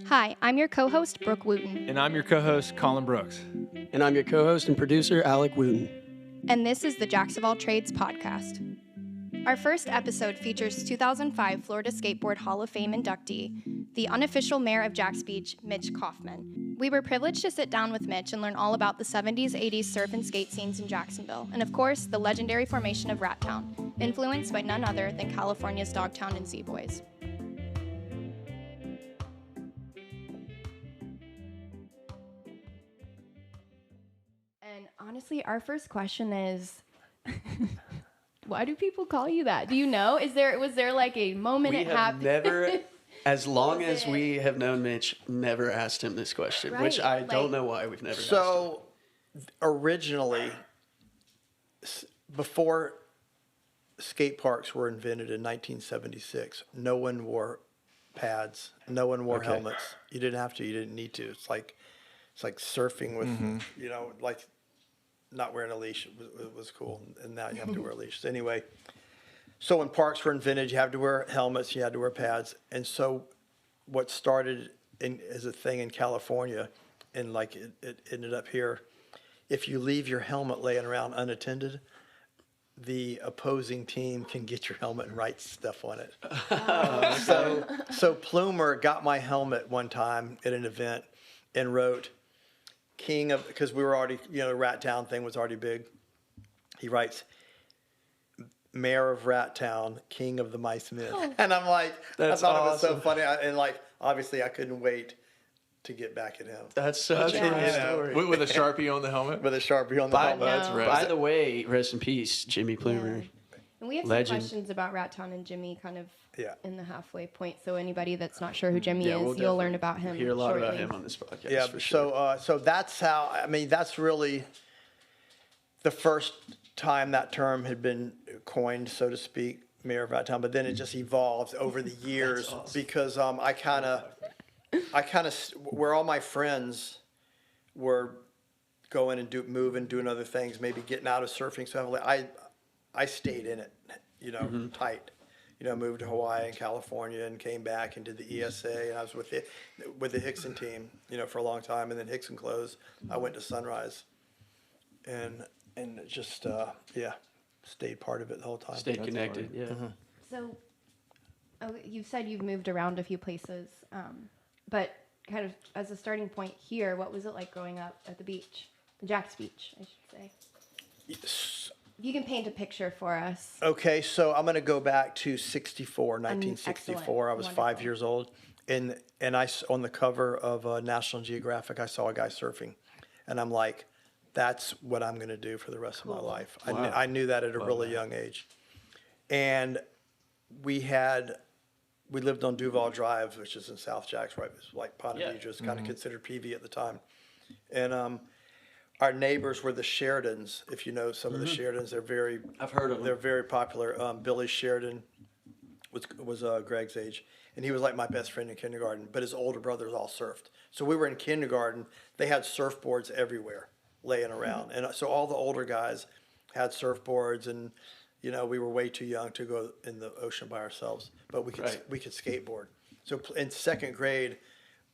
Hi, I'm your co-host, Brooke Wooten. And I'm your co-host, Colin Brooks. And I'm your co-host and producer, Alec Wooten. And this is the Jacks of All Trades podcast. Our first episode features 2005 Florida Skateboard Hall of Fame inductee, the unofficial mayor of Jax Beach, Mitch Kaufman. We were privileged to sit down with Mitch and learn all about the 70s, 80s surf and skate scenes in Jacksonville, and of course, the legendary formation of Rattown, influenced by none other than California's Dogtown and Sea Boys. And honestly, our first question is, why do people call you that? Do you know? Was there like a moment it happened? Never, as long as we have known Mitch, never asked him this question, Right, which I don't know why we've never asked him. So, originally, before skate parks were invented in 1976, no one wore pads, no one wore helmets. You didn't have to, you didn't need to. It's like surfing with, like not wearing a leash was cool, and now you have to wear leashes. Anyway, so when parks were invented, you had to wear helmets, you had to wear pads, and so what started as a thing in California, and like it ended up here, if you leave your helmet laying around unattended, the opposing team can get your helmet and write stuff on it. So Plumer got my helmet one time at an event and wrote, King of, because we were already, the Rattown thing was already big. He writes, Mayor of Rattown, King of the Mice Myth. Oh. And I'm like, That's I thought awesome. it was so funny. And like, obviously I couldn't wait to get back at him. That's such a cool story. With a Sharpie on the helmet? With a Sharpie on the helmet. That's right. By the way, rest in peace, Jimmy Plumer. Yeah. And we have Legend. some questions about Rattown and Jimmy kind of Yeah. in the halfway point. So anybody that's not sure who Jimmy is, we'll you'll learn about him hear a lot shortly. about him on this podcast. Yeah, for sure. so that's how, that's really the first time that term had been coined, so to speak, Mayor of Rattown, but then it just evolved over the years because I kind of, where all my friends were going and moving, doing other things, maybe getting out of surfing so heavily, I stayed in it, tight. Moved to Hawaii and California and came back and did the ESA, and I was with the Hixon team, for a long time, and then Hixon closed. I went to Sunrise, and just stayed part of it the whole time. Stayed connected, yeah. Mm-hmm. So you said you've moved around a few places, but kind of as a starting point here, what was it like growing up at the beach? Jax Beach, I should say. Yes. You can paint a picture for us. Okay, so I'm going to go back to 1964. Excellent. I was 5 years old, and on the cover of National Geographic, I saw a guy surfing, and I'm like, that's what I'm going to do for the rest of my life. Wow. I knew that at a really young age, and we lived on Duval Drive, which is in South Jax, right? It's like Ponte Vedra, it's kind of considered PV at the time, and our neighbors were the Sheridans. If you know some of the Sheridans, I've heard of them. They're very popular. Billy Sheridan was Greg's age, and he was like my best friend in kindergarten. But his older brothers all surfed. So we were in kindergarten. They had surfboards everywhere, laying around, and so all the older guys had surfboards, and we were way too young to go in the ocean by ourselves. But we could skateboard. So in second grade,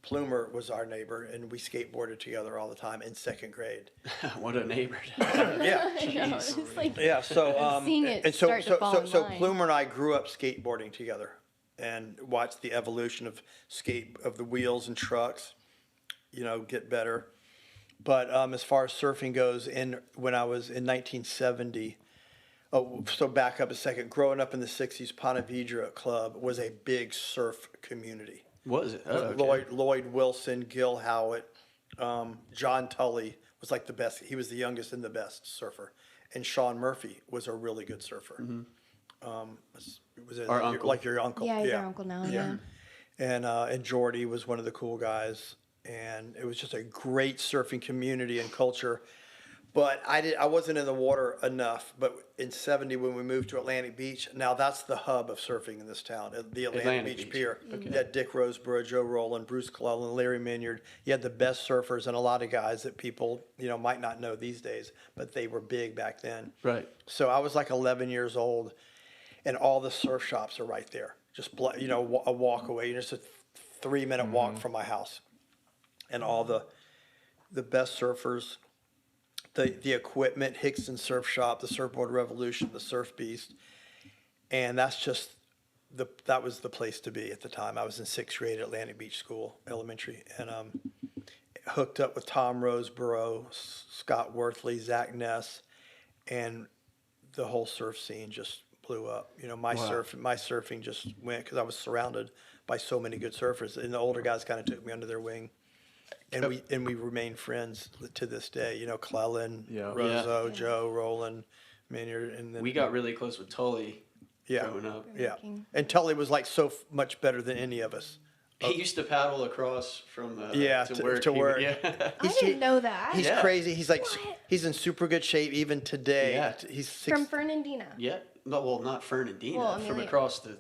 Plumer was our neighbor, and we skateboarded together all the time in second grade. What a neighbor. Yeah. I know, it's like So seeing it and so start to fall in so line. Plumer and I grew up skateboarding together, and watched the evolution of the wheels and trucks, get better. But as far as surfing goes, when I was in 1970. So back up a second. Growing up in the 60s, Ponte Vedra Club was a big surf community. Was it? Oh, okay. Lloyd Wilson, Gil Howitt, John Tully was like the best. He was the youngest and the best surfer, and Sean Murphy was a really good surfer. Was it Our uncle. like your uncle? Yeah, your uncle now. Yeah. And Jordy was one of the cool guys, and it was just a great surfing community and culture. But I wasn't in the water enough. But in '70, when we moved to Atlantic Beach, now that's the hub of surfing in this town, the Atlantic Beach Pier. Okay. You had Dick Roseborough, Joe Rowland, Bruce Clellan, Larry Minyard. You had the best surfers and a lot of guys that people might not know these days, but they were big back then. Right. So I was like 11 years old, and all the surf shops are right there. Just a walk away. Just a 3-minute walk from my house. And all the best surfers, the equipment, Hixon Surf Shop, the Surfboard Revolution, the Surf Beast. And that's just, that was the place to be at the time. I was in 6th grade at Atlantic Beach School, elementary, and hooked up with Tom Roseborough, Scott Worthley, Zach Ness, and the whole surf scene just blew up. You know, my surfing just went, because I was surrounded by so many good surfers, and the older guys kind of took me under their wing, and we remain friends to this day. You know, Clellan, Rozo, Joe, Roland, Minyard, and then We got really close with Tully growing up. Yeah, and Tully was like so much better than any of us. He used to paddle across from to work. I didn't know that. He's crazy. He's like he's in super good shape even today. Yeah. He's From Fernandina. Yeah. No, well, not Fernandina. Well, from Amelia. across the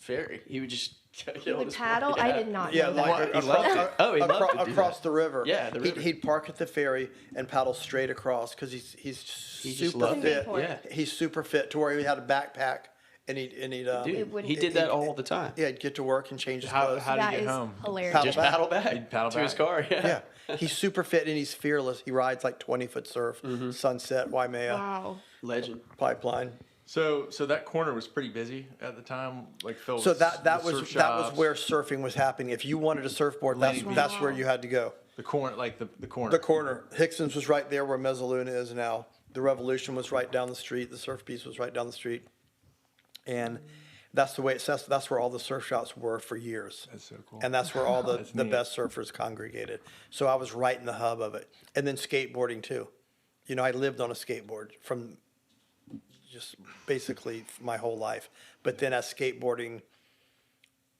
ferry. He would just He would paddle? I did not know like that. He loved it. Oh, he loved to do across that. the river. Yeah, the river. He'd park at the ferry and paddle straight across because he's He just super loved fit. it. Yeah. He's super fit to where he had a backpack and he'd Dude, he did that all the time. Yeah, he'd get to work and change his How clothes. do you That get is home? hilarious. Just paddle back He'd paddle to his back. car. Yeah, he's super fit and he's fearless. He rides like 20-foot surf, Sunset, Waimea, Wow. Legend. Pipeline. So that corner was pretty busy at the time, like filled So with that with was surf that was shops. where surfing was happening. If you wanted a surfboard, that's where you had to go. the corner, like the corner. The corner. Hickson's was right there where Mezzaluna is now. The Revolution was right down the street. The Surf Beast was right down the street. And that's the way it says. That's where all the surf shops were for years. That's so cool. And that's where all the neat. best surfers congregated. So I was right in the hub of it. And then skateboarding too. You know, I lived on a skateboard from just basically my whole life. But then as skateboarding,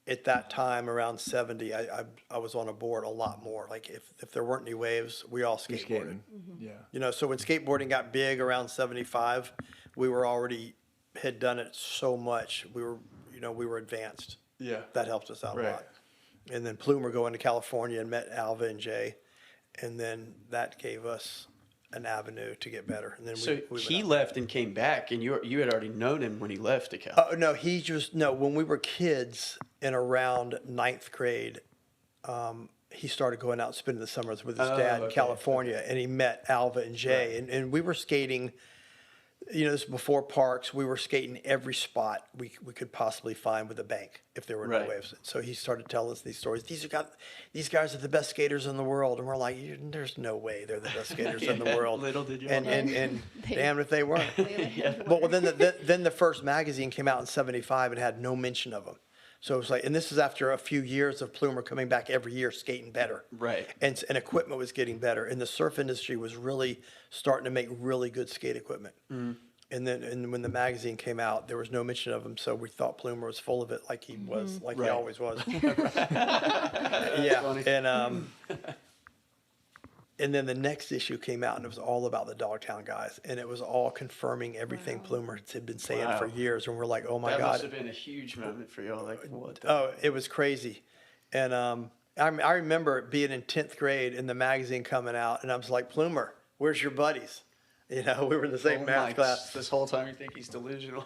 at that time around 70, I was on a board a lot more. Like if there weren't any waves, we all You're skateboarded. skating. Yeah. You know, so when skateboarding got big around 75, we were already had done it so much. We were advanced. Yeah. That helped us out a Right. lot. And then Plumer going to California and met Alva and Jay, and then that gave us an avenue to get better. And then So we he went out. left and came back, and you had already known him when he left to Cal. No, when we were kids in around 9th grade, he started going out and spending the summers with his dad in okay, California, and he met Alva and Jay, and we were skating. You know, this is before parks. We were skating every spot we could possibly find with a bank if there were no Right. waves. So he started telling us these stories. These guys are the best skaters in the world, and we're like, there's no way they're the best skaters in the world. Little did you and know. and damn if they weren't. Yeah. Well, then the first magazine came out in '75 and had no mention of them. So it was like, and this is after a few years of Plumer coming back every year skating better. Right. And equipment was getting better, and the surf industry was really starting to make really good skate equipment. And then when the magazine came out, there was no mention of him, so we thought Plumer was full of it, like he was, like he Right. always was. Yeah, funny. and then the next issue came out, and it was all about the Dogtown guys, and it was all confirming everything Plumer had been saying for Wow. years, and we're like, oh my That God. must have been a huge moment for y'all. Like, what? Oh, it was crazy. And I remember being in 10th grade and the magazine coming out, and I was like, Plumer, where's your buddies? You know, we were in the same math class. This whole time you think he's delusional.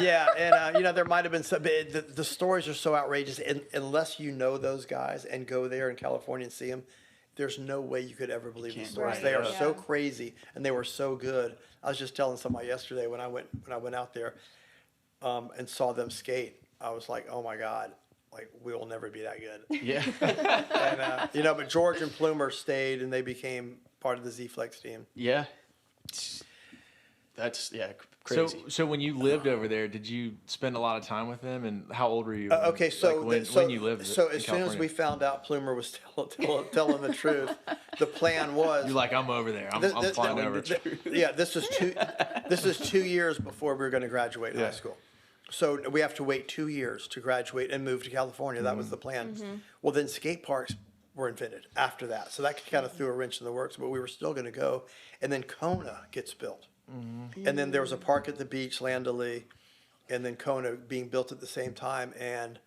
Yeah, and there might have been some. But the stories are so outrageous, and unless you know those guys and go there in California and see them, there's no way you could ever believe the Can't stories. Right, They are yeah. so crazy, and they were so good. I was just telling somebody yesterday when I went out there and saw them skate. I was like, oh my God, like we will never be that good. Yeah. And but George and Plumer stayed, and they became part of the Z-Flex team. Yeah. That's crazy. So when you lived over there, did you spend a lot of time with them? And how old were you? Okay, so like when you lived so in as soon as California? we found out Plumer was telling the truth, the plan was. You're like, I'm over there. I'm flying over. Yeah, this is 2 years before we were going to graduate high school. So we have to wait 2 years to graduate and move to California. That was the plan. Well, then skate parks were invented after that. So that kind of threw a wrench in the works, but we were still going to go. And then Kona gets built. And then there was a park at the beach, Land O'Lee, and then Kona being built at the same time. And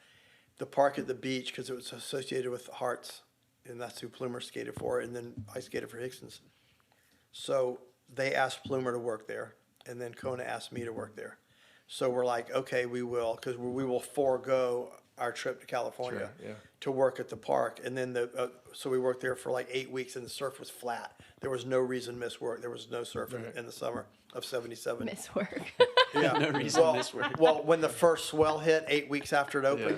the park at the beach, because it was associated with Hearts, and that's who Plumer skated for, and then I skated for Hixon's. So they asked Plumer to work there, and then Kona asked me to work there. So we're like, okay, we will, because we will forego our trip to California Sure, yeah. to work at the park. And then so we worked there for like 8 weeks, and the surf was flat. There was no reason to miss work. There was no surf in the summer of '77. Miss work. Yeah. No reason to miss work. Well, when the first swell hit 8 weeks after it opened, Yeah.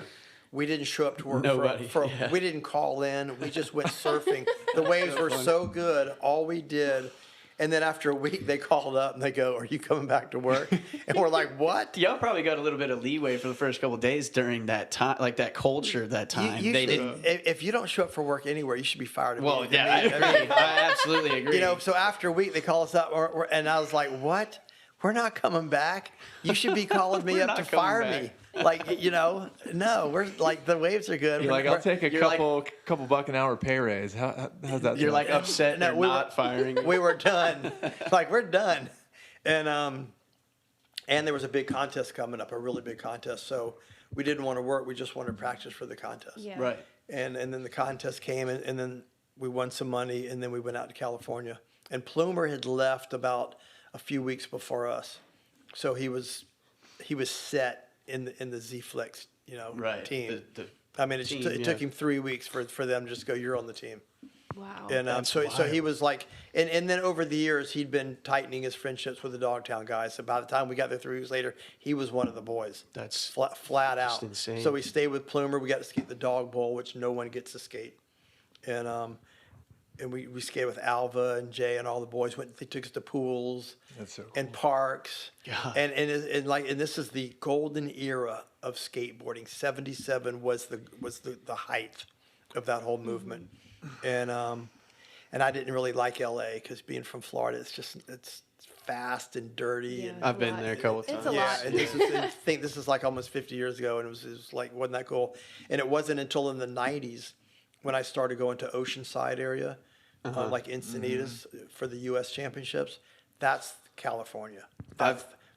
we didn't show up to work. Nobody, We didn't call in. We just went surfing. The waves were so good. All we did. And then after a week, they called up and they go, "Are you coming back to work?" And we're like, "What?" Y'all probably got a little bit of leeway for the first couple of days during that time, like that culture that time. You They should- didn't. If you don't show up for work anywhere, you should be fired. Well, immediately. yeah, I agree. I absolutely agree. You know, so after a week, they call us up, and I was like, "What? We're not coming back. You should be calling me We're up not to coming fire back." me." Like, no, we're like, the waves are good. You're like, I'll take a you're like- couple buck an hour pay raise. How's that? You're sound? like upset No, they're we not were- firing you. We were done. Like, we're done. And there was a big contest coming up, a really big contest. So we didn't want to work. We just wanted to practice for the contest. Yeah. Right. And then the contest came, and then we won some money, and then we went out to California. And Plumer had left about a few weeks before us, so he was set in the Z-Flex, Right. team. The I mean, team, it yeah. took him 3 weeks for them to just go, "You're on the team." Wow. And That's so he wild. was like, and then over the years, he'd been tightening his friendships with the Dogtown guys. So by the time we got there 3 weeks later, he was one of the boys. That's flat out. insane. So we stayed with Plumer. We got to skate the Dog Bowl, which no one gets to skate. And we skated with Alva and Jay and all the boys. They took us to pools That's so cool. and parks. God. And this is the golden era of skateboarding. '77 was the height of that whole movement. And I didn't really like LA because being from Florida, it's fast and dirty. Yeah. And I've been lot. there a couple of It's times. a yeah, lot. and I think this is like almost 50 years ago, and it was like, wasn't that cool? And it wasn't until in the 90s when I started going to Oceanside area, like Encinitas for the U.S. championships. That's California.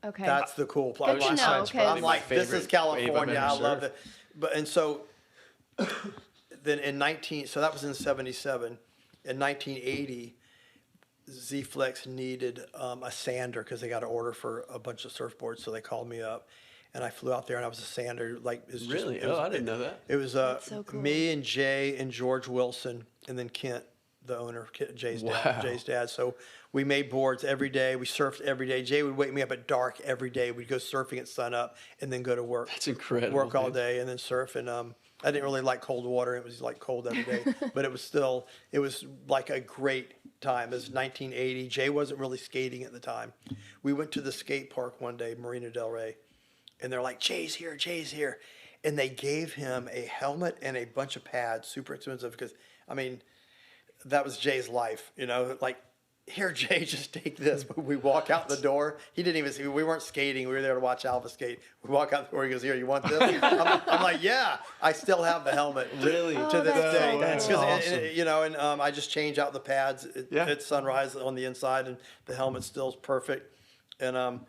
Okay. That's the cool place. Good to know, Oceanside's probably I'm my like, this favorite is California. wave I've ever I love surfed. it. And so then so that was in '77. In 1980, Z-Flex needed a sander because they got an order for a bunch of surfboards. So they called me up, and I flew out there, and I was a sander. Like, it was just, Really? it was, I didn't know that. It was so cool. me and Jay and George Wilson, and then Kent, the owner, Jay's Wow. dad. So we made boards every day. We surfed every day. Jay would wake me up at dark every day. We'd go surfing at sunup and then go to work. That's incredible. Work all dude. day and then surf. And I didn't really like cold water. It was like cold every day, but it was like a great time. It was 1980. Jay wasn't really skating at the time. We went to the skate park one day, Marina Del Rey, and they're like, Jay's here. And they gave him a helmet and a bunch of pads, super expensive, because, I mean, that was Jay's life, like, here, Jay, just take this. But we walk out the door. He didn't even see. We weren't skating. We were there to watch Alva skate. We walk out the door. He goes, "Here, you want this?" I'm like, "Yeah." I still have the helmet. Really? To this that's day. so That's cool. awesome. And I just change out the pads Yeah. at sunrise on the inside, and the helmet still is perfect. And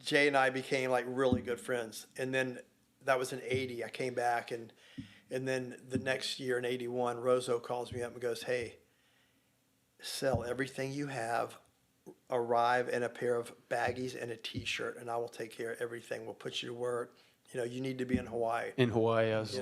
Jay and I became like really good friends. And then that was in '80. I came back, and then the next year in '81, Rozo calls me up and goes, "Hey, sell everything you have, arrive in a pair of baggies and a T-shirt, and I will take care of everything. We'll put you to work. You need to be in Hawaii." In Hawaii, I was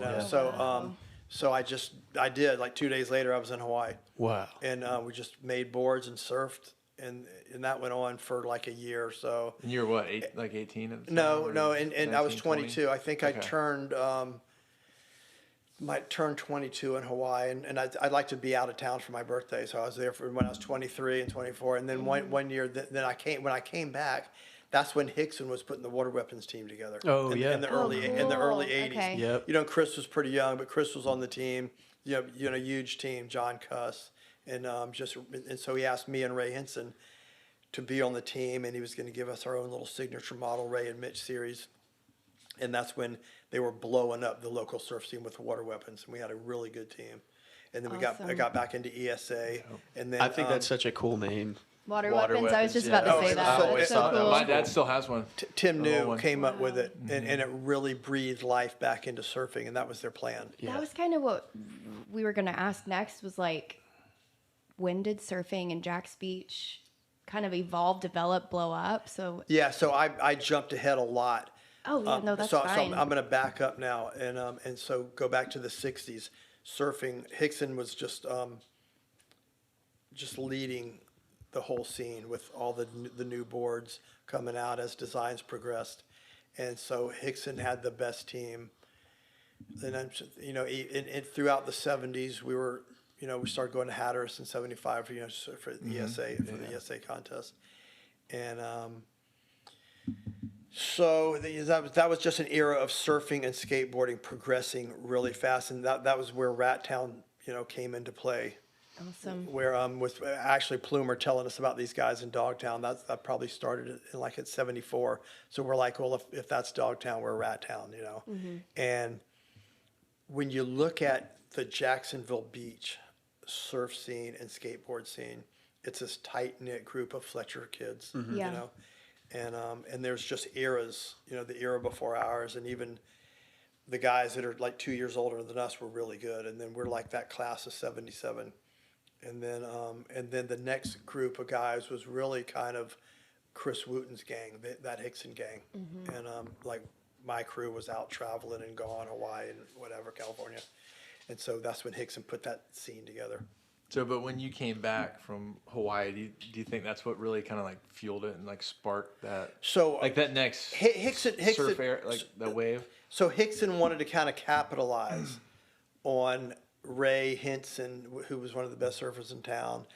So I did. Like 2 days later, I was in Hawaii, wow. and we just made boards and surfed, and that went on for like a year or so. And you were what, 18 at the time? No, or and I was 19, 22. I think I Okay. turned might turn 22 in Hawaii, and I'd like to be out of town for my birthday, so I was there for when I was 23 and 24, and then one year, then when I came back, that's when Hixon was putting the water weapons team together. Oh, in, yeah. in the Oh, early cool. in the early 80s. Okay. Yep. Chris was pretty young, but Chris was on the team. Huge team, John Cuss, and so he asked me and Ray Henson to be on the team, and he was going to give us our own little signature model, Ray and Mitch series. And that's when they were blowing up the local surf scene with water weapons, and we had a really good team. And then I Awesome. got back into ESA, and then I think that's such a cool name. Water, Water weapons. I was just weapons, about to yeah. say Oh, that. so That's it's so not- cool. My dad still has one. Tim The little New one. came up with Wow. it, and it really breathed life back into surfing, and that was their plan. That was kind of what we were going to ask next was like, when did surfing in Jack's Beach kind of evolve, develop, blow up? So Yeah, so I jumped ahead a lot. Oh, yeah, no, that's so fine. I'm going to back up now, and so go back to the '60s. Surfing, Hixon was just leading the whole scene with all the new boards coming out as designs progressed, and so Hixon had the best team. And throughout the '70s, we were, we started going to Hatteras in '75 for the ESA contest, and so that was just an era of surfing and skateboarding progressing really fast, and that was where Rattown came into play. Awesome. Where with actually Plumer telling us about these guys in Dogtown, that probably started at '74. So we're like, well, if that's Dogtown, we're Rattown, And when you look at the Jacksonville Beach surf scene and skateboard scene, it's this tight knit group of Fletcher kids, Yeah. And there's just eras, the era before ours, and even the guys that are like 2 years older than us were really good, and then we're like that class of '77. And then the next group of guys was really kind of Chris Wooten's gang, that Hixon gang. And like my crew was out traveling and gone Hawaii and whatever, California. And so that's when Hixon put that scene together. So, but when you came back from Hawaii, do you think that's what really kind of like fueled it and like sparked that? So like that next Hixon surf air, like the wave. So Hixon wanted to kind of capitalize on Ray Henson, who was one of the best surfers in town,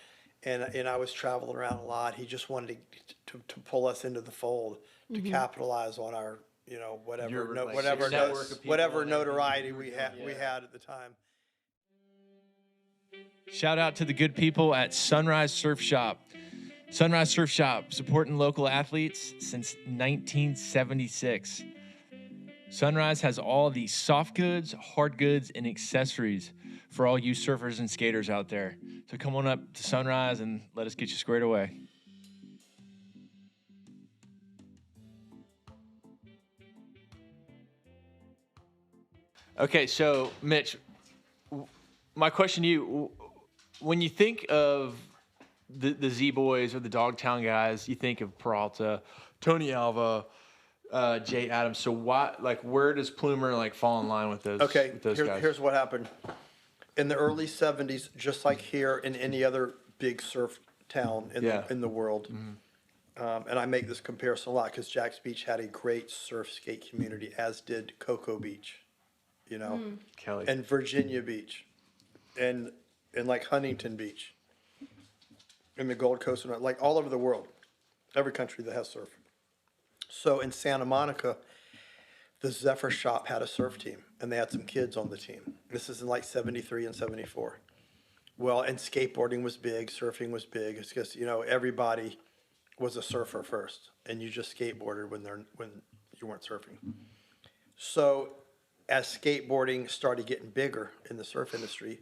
and I was traveling around a lot. He just wanted to pull us into the fold to capitalize on our whatever notoriety we had at the time. Shout out to the good people at Sunrise Surf Shop. Sunrise Surf Shop, supporting local athletes since 1976. Sunrise has all the soft goods, hard goods, and accessories for all you surfers and skaters out there. So come on up to Sunrise and let us get you squared away. Okay, so Mitch, my question to you, when you think of the Z-Boys or the Dogtown guys, you think of Peralta, Tony Alva, Jay Adams. So where does Plumer fall in line with those? Okay, with those guys? Here's what happened. In the early '70s, just like here in any other big surf town in the world, and I make this comparison a lot because Jax Beach had a great surf skate community, as did Cocoa Beach, Kelly. and Virginia Beach, and like Huntington Beach, and the Gold Coast, and like all over the world, every country that has surf. So in Santa Monica, the Zephyr Shop had a surf team, and they had some kids on the team. This is in like '73 and '74. Well, and skateboarding was big, surfing was big. It's because everybody was a surfer first, and you just skateboarded when you weren't surfing. So as skateboarding started getting bigger in the surf industry,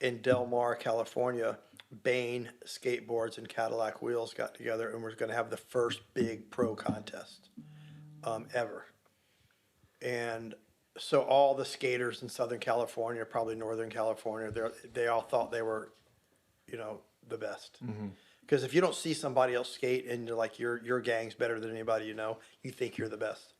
in Del Mar, California, Bain Skateboards and Cadillac Wheels got together and was going to have the first big pro contest ever. And so all the skaters in Southern California, probably Northern California, they all thought they were, the best. Because if you don't see somebody else skate and you're like your gang's better than anybody you think you're the best.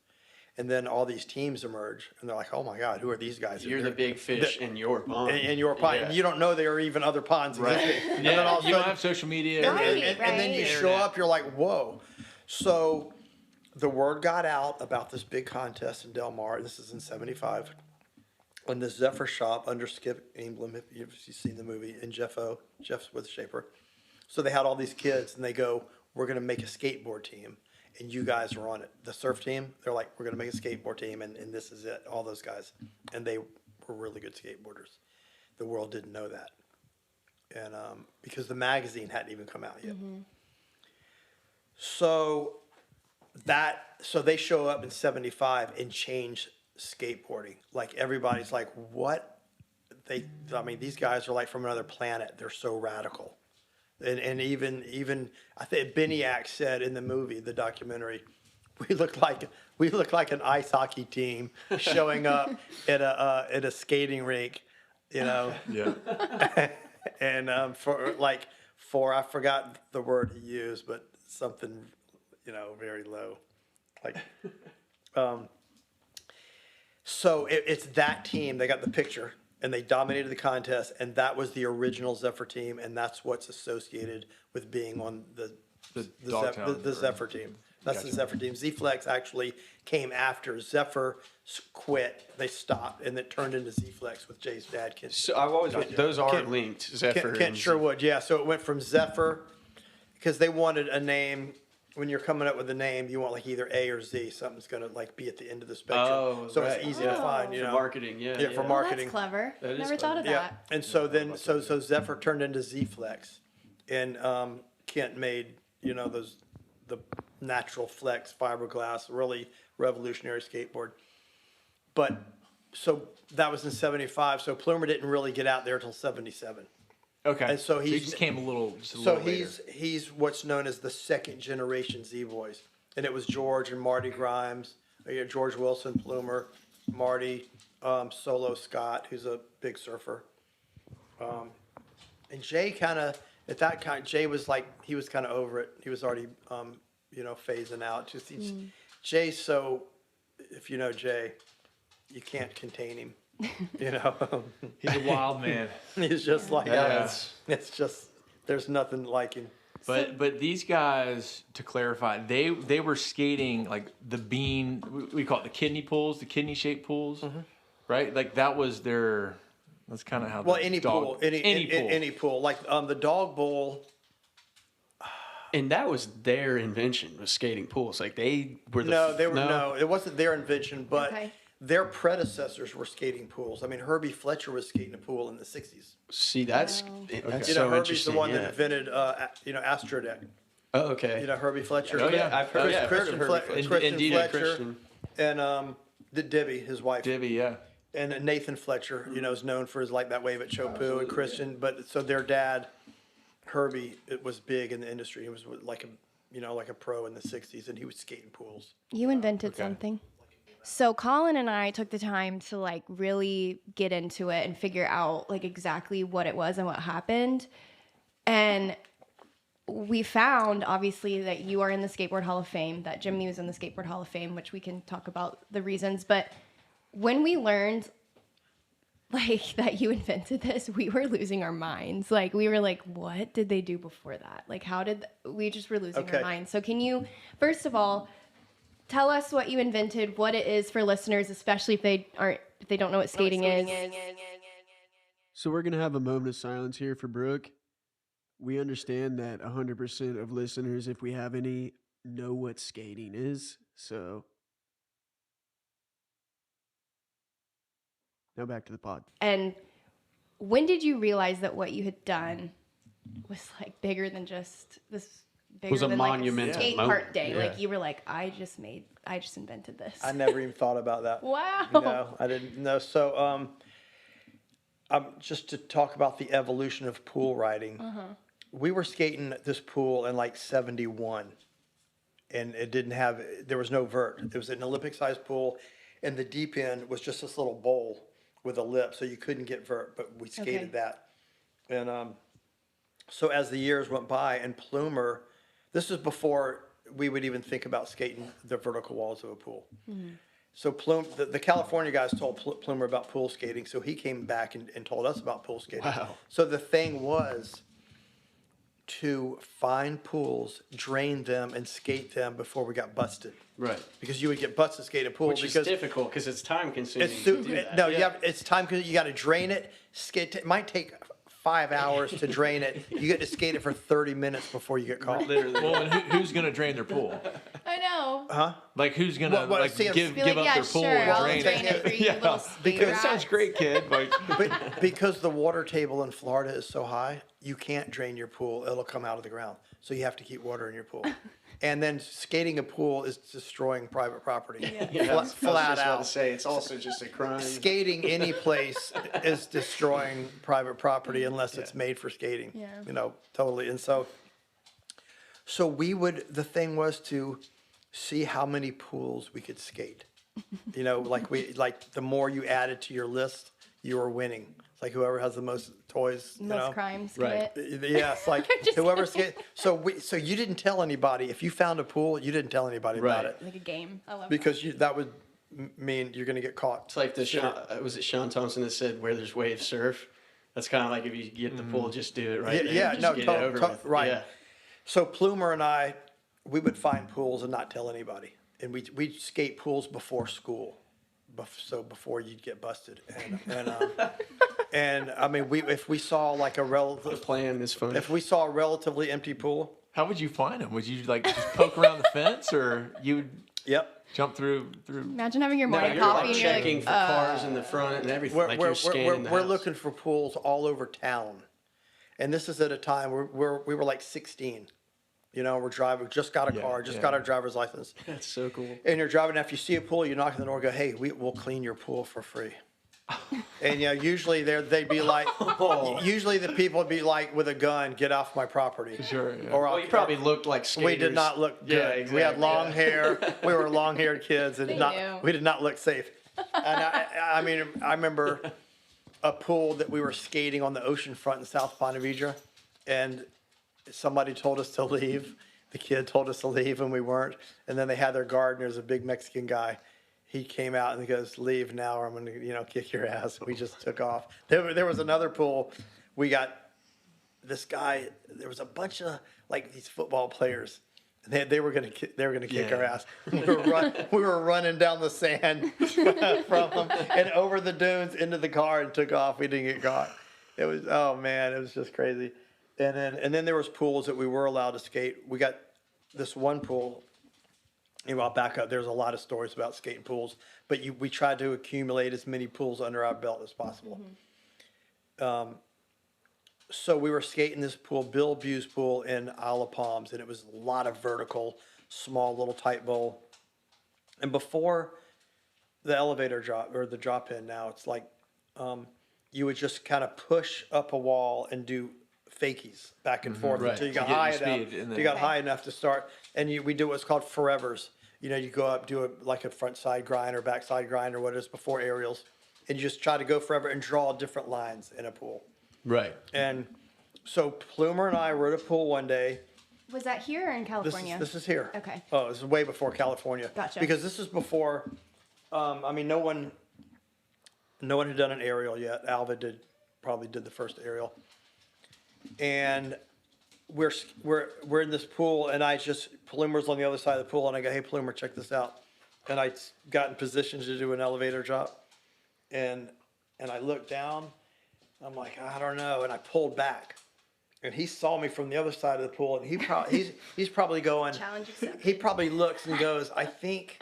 And then all these teams emerge, and they're like, "Oh my God, who are these guys?" You're the big fish in your pond. In your pond, Yeah. and you don't know there are even other ponds existing. And Yeah, then all of a you don't sudden- have social media. and then you show up, you're like, whoa. So the word got out about this big contest in Del Mar. This is in '75. And the Zephyr Shop under Skip Engblom, if you've seen the movie, and Jeff's with Shaper. So they had all these kids, and they go, we're going to make a skateboard team, and you guys are on it. The surf team, they're like, we're going to make a skateboard team, and this is it, all those guys. And they were really good skateboarders. The world didn't know that. And because the magazine hadn't even come out yet. So they show up in '75 and change skateboarding. Like everybody's like, what? These guys are like from another planet. They're so radical. And even I think Beniak said in the movie, the documentary, we look like an ice hockey team showing up at a skating rink, Yeah. and for I forgot the word he used, but something very low, like So it's that team. They got the picture, and they dominated the contest, and that was the original Zephyr team, and that's what's associated with being on the Dogtown. the Zephyr team. That's Gotcha. the Zephyr team. Z-Flex actually came after Zephyr quit. They stopped, and it turned into Z-Flex with Jay's dad, Kent. So I've always those are Kent- linked. Zephyr Kent and Sherwood, yeah. So it went from Zephyr because they wanted a name. When you're coming up with a name, you want like either A or Z. Something's gonna like be at the end of the spectrum, Oh, so right. it's easy to find. You for know, marketing. Yeah, Yeah, for Oh, marketing. that's clever. That is Never thought of clever. Yeah, that. and so then so Zephyr turned into Z-Flex, and Kent made the natural flex fiberglass, really revolutionary skateboard. But so that was in '75. So Plumer didn't really get out there until '77. Okay. And so he he's- just came a little So later. he's what's known as the second generation Z-Boys, and it was George and Marty Grimes, George Wilson, Plumer, Marty, Solo Scott, who's a big surfer, and Jay kind of at that kind. Jay was like he was kind of over it. He was already phasing out. Just Jay's so, if you know Jay, you can't contain him. He's a wild man. He's just like Yeah. it's just there's nothing like him. But these guys, to clarify, they were skating like the bean. We call it the kidney pools, the kidney shaped pools, right? Like that was their. That's kind of how. Well, the any dog, pool, any pool, like the dog bowl. And that was their invention, was skating pools. Like they were the No, it wasn't their invention, but Okay. their predecessors were skating pools. I mean, Herbie Fletcher was skating a pool in the '60s. See, that's Herbie's so the interesting. one yeah. that invented, Astrodeck. Oh, okay. Herbie Fletcher. Oh, yeah. I've heard, yeah. I've heard of Herbie Fle- Fletcher. Christian Indeed, Fletcher, Christian. and Debbie, his wife. Divvy, yeah. And Nathan Fletcher, is known for his like that wave at Chopu and Christian. But so their dad, Herbie, it was big in the industry. He was like a pro in the '60s, and he was skating pools. You invented something. So Colin and I took the time to like really get into it and figure out like exactly what it was and what happened. And we found obviously that you are in the Skateboard Hall of Fame, that Jimmy was in the Skateboard Hall of Fame, which we can talk about the reasons. But when we learned like that you invented this, we were losing our minds. Like we were like, what did they do before that? Like we just were losing our Okay. minds. So can you, first of all, tell us what you invented, what it is for listeners, especially if they don't know what skating is. So we're going to have a moment of silence here for Brooke. We understand that 100% of listeners, if we have any, know what skating is. So now back to the pod. And when did you realize that what you had done was like bigger than just this? Bigger Was a than monumental like a skate moment. park day. Yeah. Like you were like, I just invented this. I never even thought about that. Wow. No, I didn't know. So, just to talk about the evolution of pool riding, we were skating this pool in like '71, and there was no vert. It was an Olympic-sized pool, and the deep end was just this little bowl with a lip, so you couldn't get vert, but we skated Okay. that. And so as the years went by, and Plumer, this was before we would even think about skating the vertical walls of a pool. So the California guys told Plumer about pool skating, so he came back and told us about pool skating. Wow. So the thing was to find pools, drain them, and skate them before we got busted. Right. Because you would get busted skating a pool Which is because difficult because it's time consuming. it's to do that. no, Yeah. it's time because you got to drain it. Skate. It might take 5 hours to drain it. You get to skate it for 30 minutes before you get caught. Literally. Well, and who's gonna drain their pool? I know. Like who's gonna What, see, give Be up like, yeah, their pool sure, and I'll drain drain it for you, little skate because- That sounds rats. great, kid. Like, Because the water table in Florida is so high, you can't drain your pool. It'll come out of the ground. So you have to keep water in your pool. And then skating a pool is destroying private property. Yeah, I was Flat just about out. to say it's also just a crime. Skating any place is destroying private property unless it's made for skating. Yeah. Totally. And so the thing was to see how many pools we could skate. Like the more you added to your list, you were winning. It's like whoever has the most toys, Most crimes Right. commit. Yes, like Just whoever skate. So you didn't tell anybody if you found a pool, you didn't tell anybody about Right. it Like a game. I love because that would mean you're going to get caught. It's like was it Sean Thompson that said, "Where there's waves, surf." That's kind of like if you get the pool, just do it right. Yeah, there. Just get it over with. right. Yeah. So Plumer and I, we would find pools and not tell anybody, and we skate pools before school, so before you'd get busted. And I mean, if we saw like The plan is funny. if we saw a relatively empty pool, How would you find them? Would you like just poke around the fence, or you would yep. jump through? Imagine having your No, morning you're coffee like and you're checking like, for cars in the front and everything. We're, like we're, you're scanning the we're house. looking for pools all over town, and this is at a time where we were like 16. You know, we're driving, just got a car, got our driver's license. That's so cool. And you're driving, after you see a pool, you knock on the door and go, hey, we'll clean your pool for free. And, you know, usually they'd be like, usually the people would be like with a gun, get off my property. Sure. Yeah. Or Well, you probably looked like skaters. we did not look good. Yeah, exactly. We had long hair. We were long-haired kids, and knew. we did not look safe. And I mean, I remember a pool that we were skating on the ocean front in South Ponte Vedra, and somebody told us to leave. The kid told us to leave, and we weren't. And then they had their guard, and there's a big Mexican guy. He came out and he goes, leave now, or I'm going to, kick your ass. We just took off. There was another pool. We got this guy. There was a bunch of like these football players. They were going to kick our ass. We were running down the sand from them and over the dunes into the car and took off. We didn't get caught. It was, oh man, it was just crazy. And then there was pools that we were allowed to skate. We got this one pool. I'll back up. There's a lot of stories about skating pools, but we tried to accumulate as many pools under our belt as possible. Mm-hmm. So we were skating this pool, Bill Bue's pool in Isle of Palms, and it was a lot of vertical, small little tight bowl. And before the elevator drop or the drop in now, it's like you would just kind of push up a wall and do fakies back and forth Right. until you To got get high your enough. speed, and then- You got high enough to start, and we do what's called forevers. You go up, do like a front side grind or back side grind or what it is before aerials, and you just try to go forever and draw different lines in a pool. Right. And so Plumer and I rode a pool one day. was that here or in California? This is here. Okay. Oh, this is way before California. Gotcha. Because this is before. I mean, no one had done an aerial yet. Alva probably did the first aerial. And we're in this pool, and Plumer's on the other side of the pool, and I go, hey Plumer, check this out. And I got in position to do an elevator drop, and I looked down. I'm like, I don't know, and I pulled back, and he saw me from the other side of the pool, and he's probably going. Challenge accepted. He probably looks and goes, I think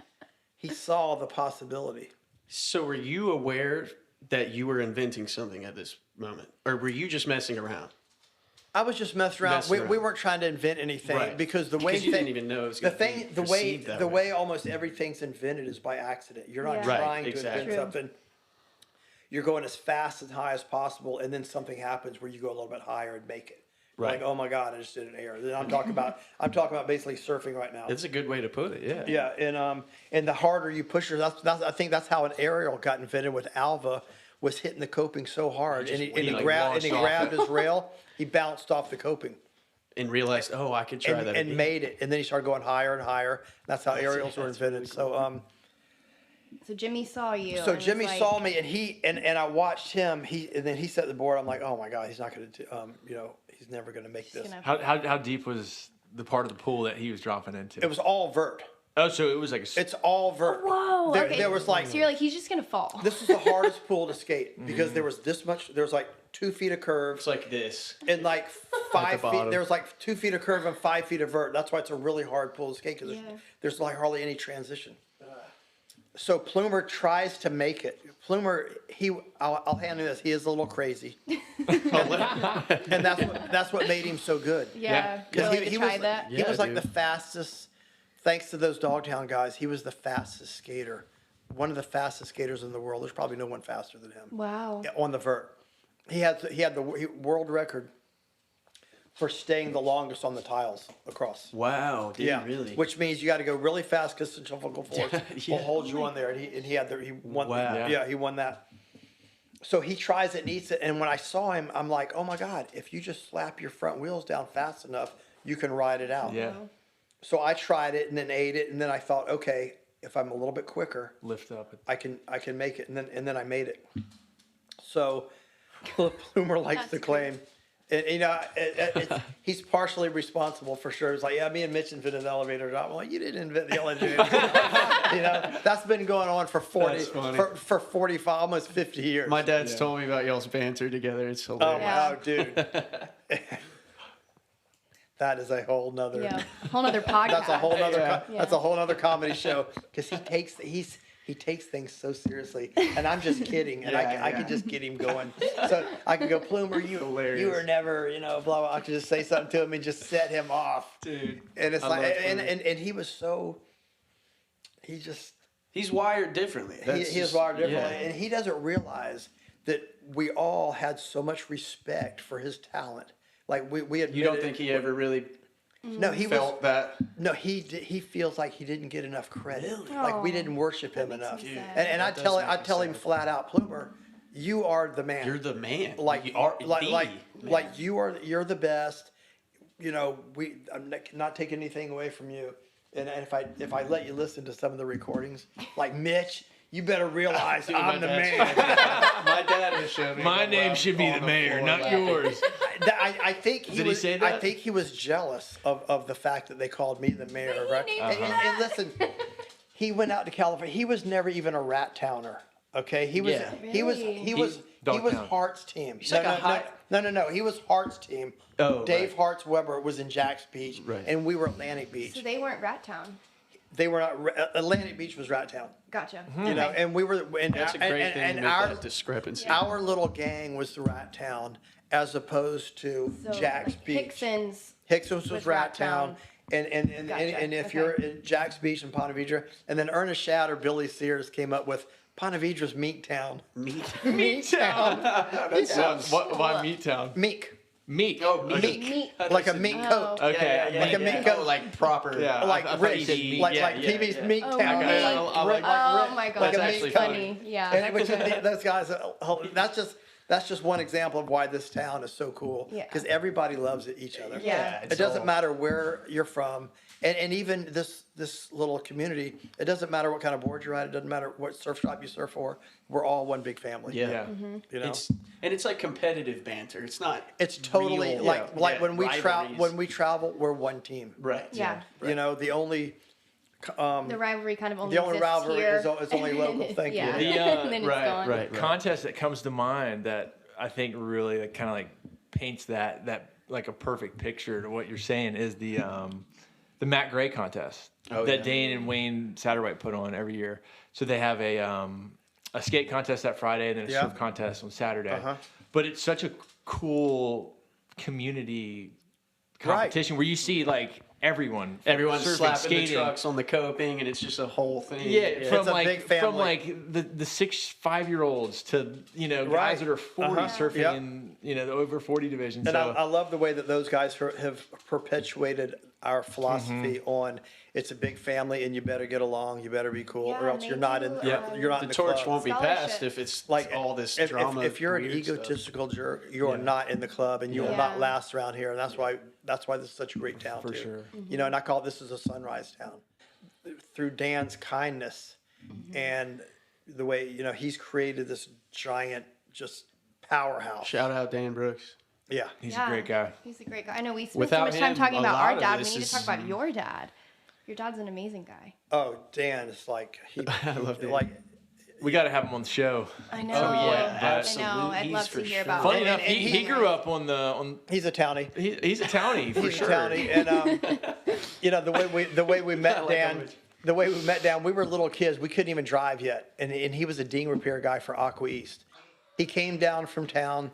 he saw the possibility. So were you aware that you were inventing something at this moment, or were you just messing around? I was just messing around. Messing We around. weren't trying to invent anything Right. because the way Because you didn't even know it was the gonna be thing, perceived that the way. way almost everything's invented is by accident. You're not Yeah. Right, trying to exactly. invent something. You're going as fast and high as possible, and then something happens where you go a little bit higher and make it. Right. Like, oh my God, I just did an error. Then I'm talking about basically surfing right now. It's a good way to put it. Yeah. Yeah, and the harder you push her, I think that's how an aerial got invented with Alva, was hitting the coping so hard, and he like grabbed launched off grabbed his rail, he bounced off the coping. And realized, oh, I could try that. And again. made it, and then he started going higher and higher. That's how aerials were invented. So So Jimmy saw you. so and was Jimmy like, saw me, and I watched him. And then he set the board. I'm like, oh my God, he's not going to he's never going to make this. gonna- How deep was the part of the pool that he was dropping into? It was all vert. Oh, so it was like It's all vert. Whoa. There, okay. there was like So you're like, he's just gonna fall. this is the hardest pool to skate because there was this much. There was like 2 feet of curve. It's like this. And like 5 feet, bottom. there was like 2 feet of curve and 5 feet of vert. That's why it's a really hard pool to skate because Yeah. there's like hardly any transition. So Plumer tries to make it. Plumer, I'll hand him this. He is a little crazy, and that's what made him so good. Yeah. Because Willing to try was that. he was Yeah, like the fastest. Thanks to those Dogtown guys, he was the fastest skater. One of the fastest skaters in the world. There's probably no one faster than him. Wow. On the vert. He had the world record for staying the longest on the tiles across. Wow. Did Yeah, you really? which means you got to go really fast because centrifugal force Yeah. will hold you on there, and he won. Wow. Yeah, he won that. So he tries it and eats it, and when I saw him, I'm like, oh my God! If you just slap your front wheels down fast enough, you can ride it out. Yeah. So I tried it and then ate it, and then I thought, okay, if I'm a little bit quicker, Lift up. I can make it. And then I made it. So Plumer likes to claim, and, you know, he's partially responsible for sure. It's like, yeah, me and Mitch invented the elevator. I'm like, you didn't invent the elevator. You know, that's been going on for 45, almost 50 years. My dad's told me about y'all's banter together. It's hilarious. Wow, dude. That is a whole nother. Yeah, whole nother podcast. That's a whole nother. Yeah. That's a whole nother comedy show because he takes things so seriously, and I'm just kidding, and I can just get him going. So I can go, Plumer, you were never, you know, blah blah. I could just say something to him and just set him off, Dude. And it's like, and he was so. He's wired differently. He is wired differently, and he doesn't realize that we all had so much respect for his talent. Like we had. You don't think he ever really? No, he felt that. No, he feels like he didn't get enough credit. Really? Like we didn't worship him enough. And I tell him flat out, Plumer, you are the man. You're the man. Like you are like you're the best. You know, I'm not taking anything away from you. And if I let you listen to some of the recordings, like Mitch, you better realize Dude, I'm the man. My dad has shown me. My name should be the mayor, not yours. I think Did he say that? I think he was jealous of the fact that they called me the mayor, right? And listen, he went out to California. He was never even a Rattowner. Okay, he was Hart's team. No. He was Hart's team. Oh, Dave Hart's Weber was in Jax Beach, right. And we were Atlantic Beach. So they weren't Rattown. They were not. Atlantic Beach was Rattown. Gotcha. You know, and we were. And That's a great thing to make that discrepancy. Our little gang was the Rattown, as opposed to Jax Beach. Hixon's was Rattown. And if you're in Jax Beach and Ponte Vedra, and then Ernest Shadd or Billy Sears came up with Ponte Vedra's Meat Town. Meat Town. Why Meat Town? Meek. Meek. Oh, Meek. Like a meat coat. Okay. Like a meat coat. Like proper. Yeah. Like I rich. Like TV's Meat Town. Oh my god. Like That's a actually meat coat. Funny. Yeah. And which those guys, that's just one example of why this town is so cool. Yeah. Because everybody loves each other. Yeah. It doesn't matter where you're from. And even this little community, it doesn't matter what kind of board you're at. It doesn't matter what surf shop you surf for. We're all one big family. Yeah. You know? It's like competitive banter. It's not. It's totally real, like when we rivalries. when we travel, we're one team. Right. Yeah. You know, the only The rivalry kind of only the only exists rivalry here. is only local. Thank Yeah. you. And then it's gone. Right. Contest that comes to mind that I think really kind of like paints that like a perfect picture to what you're saying is the Matt Gray contest that Dane and Wayne Satterwhite put on every year. So they have a skate contest that Friday and then a surf contest on Saturday. But it's such a cool community competition where you see like everyone's Everyone's slapping skating. the trucks on the coping, and it's just a whole thing. Yeah, from It's a big family. from like the 5-year-olds to guys that are 40 surfing in the over 40 division. And So I love the way that those guys have perpetuated our philosophy on it's a big family and you better get along, you better be cool, or else you're not in. You're not in The the torch club. won't be Scholarship. passed if it's Like all this if, drama. If you're an weird stuff. egotistical jerk, you are not in the club, and you will not last around here. And that's why this is such a great town For too. sure. You know, and I call this is a sunrise town through Dan's kindness and the way he's created this giant just powerhouse. Shout out Dan Brooks. Yeah. he's a great guy. He's a great guy. I know we spent Without so much time him, talking a about lot our of dad. We this need to is- talk about your dad. Your dad's an amazing guy. Oh, Dan is like I love Dan. like. We got to have him on the show. I know. yeah, I know. I'd absolutely. love He's to for hear sure. about Funny it. enough, he grew up on He's a townie. he's a townie for He's sure. a townie, and the way we met Dan. The way we met Dan, we were little kids. We couldn't even drive yet, and he was a ding repair guy for Aqua East. He came down from town,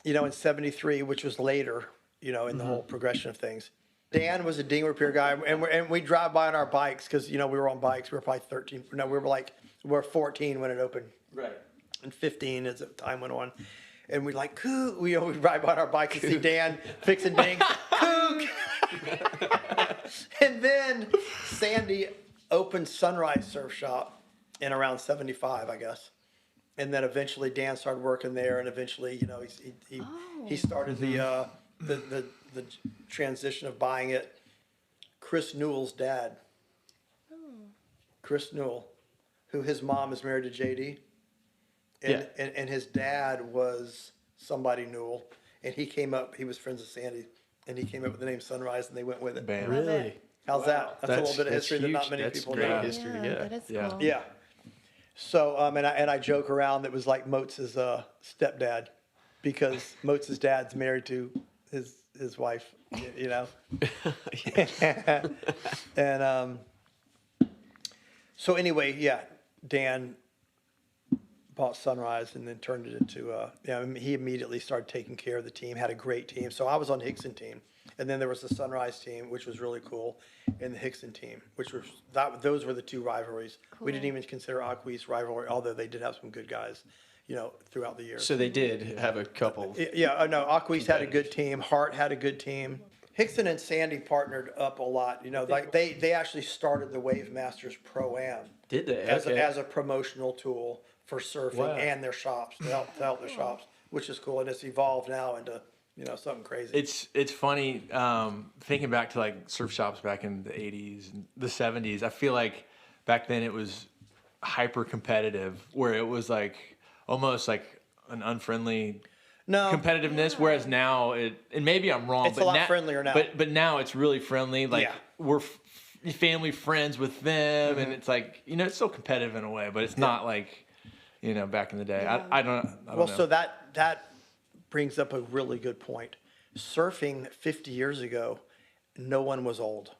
in '73, which was later, in the whole progression of things. Dan was a ding repair guy, and we drive by on our bikes because we were on bikes. We were probably 13. No, we were 14 when it opened. Right. And 15 as time went on. And we like, kook. We ride by on our bike and see Dan fixing dings. Kook! And then Sandy opened Sunrise Surf Shop in around 75, I guess. And then eventually Dan started working there, and eventually, he started the transition of buying it. Chris Newell's dad Chris Newell, who his mom is married to JD. And his dad was somebody Newell. And he came up, he was friends with Sandy, and he came up with the name Sunrise, and they went with it. Bam. Really? How's that? That's a little bit of history that huge. not many That's people great know. history. That is Yeah. cool. Yeah. So, and I joke around that was like Moats' stepdad, because Moats' dad's married to his wife, you know. And so anyway, yeah, Dan bought Sunrise and then turned it into he immediately started taking care of the team, had a great team. So I was on the Hixon team, and then there was the Sunrise team, which was really cool, and the Hixon team, which was those were the two rivalries. We didn't even consider Aquis rivalry, although they did have some good guys, you know, throughout the years. So they did have a couple. Yeah, no, Aquis had a good team. Hart had a good team. Hixon and Sandy partnered up a lot. You know, like they actually started the Wave Masters Pro-Am. Did they? As Okay. a promotional tool for surfing Wow. and their shops, to help their shops, which is cool. And it's evolved now into, you know, something crazy. It's funny thinking back to like surf shops back in the 80s and the 70s. I feel like back then it was hyper competitive, where it was like almost like an unfriendly competitiveness, whereas now and maybe I'm wrong, It's but a lot friendlier now. But now it's really friendly. Like Yeah. we're family friends with them, and it's like, you know, it's still competitive in a way, but it's not like, you know, back in the day. I don't know. So that brings up a really good point. Surfing 50 years ago, no one was old.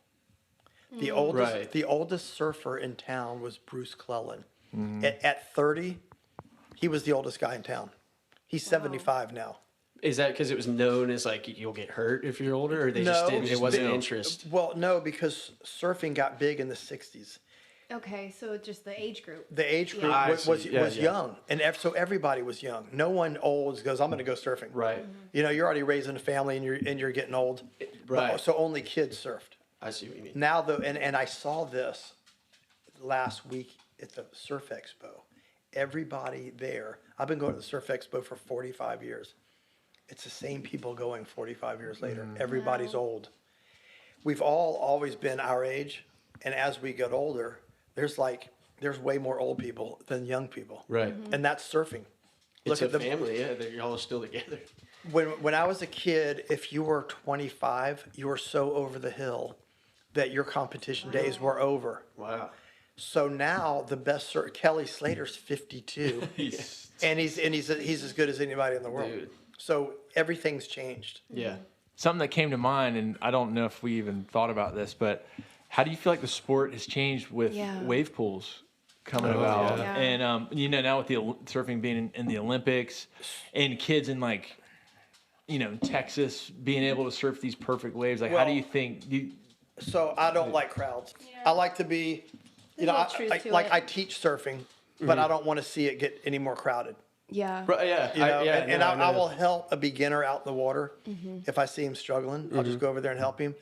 The oldest surfer in town was Bruce Clellan. At 30, he was the oldest guy in town. He's 75 now. Is that because it was known as like you'll get hurt if you're older, or they just No, didn't? It wasn't interest. Well, no, because surfing got big in the 60s. Okay, so just the age group. The age group I was see. Yeah, yeah. young, and so everybody was young. No one old goes, "I'm going to go surfing." Right. You know, you're already raising a family, and you're getting old. Right. So only kids surfed. I see what you mean. Now though, and I saw this last week at the Surf Expo. Everybody there. I've been going to the Surf Expo for 45 years. It's the same people going 45 years later. Everybody's old. We've all always been our age, and as we get older, there's way more old people than young people. Right. And that's surfing. It's a family. Yeah, they're all still together. When I was a kid, if you were 25, you were so over the hill that your competition days were over. Wow. So now the best surfer, Kelly Slater's 52, and he's as good as anybody in the world. Dude. So everything's changed. Yeah. Something that came to mind, and I don't know if we even thought about this, but how do you feel like the sport has changed with wave pools coming about? yeah. And, you know, now with the surfing being in the Olympics and kids in like, you know, Texas being able to surf these perfect waves, like how do you think? So I don't like crowds. I like to be, you know, I teach surfing, but I don't want to see it get any more crowded. Yeah. Right, yeah. You know, I I will help a beginner out in the water if I see him struggling. I'll just go over there and help him,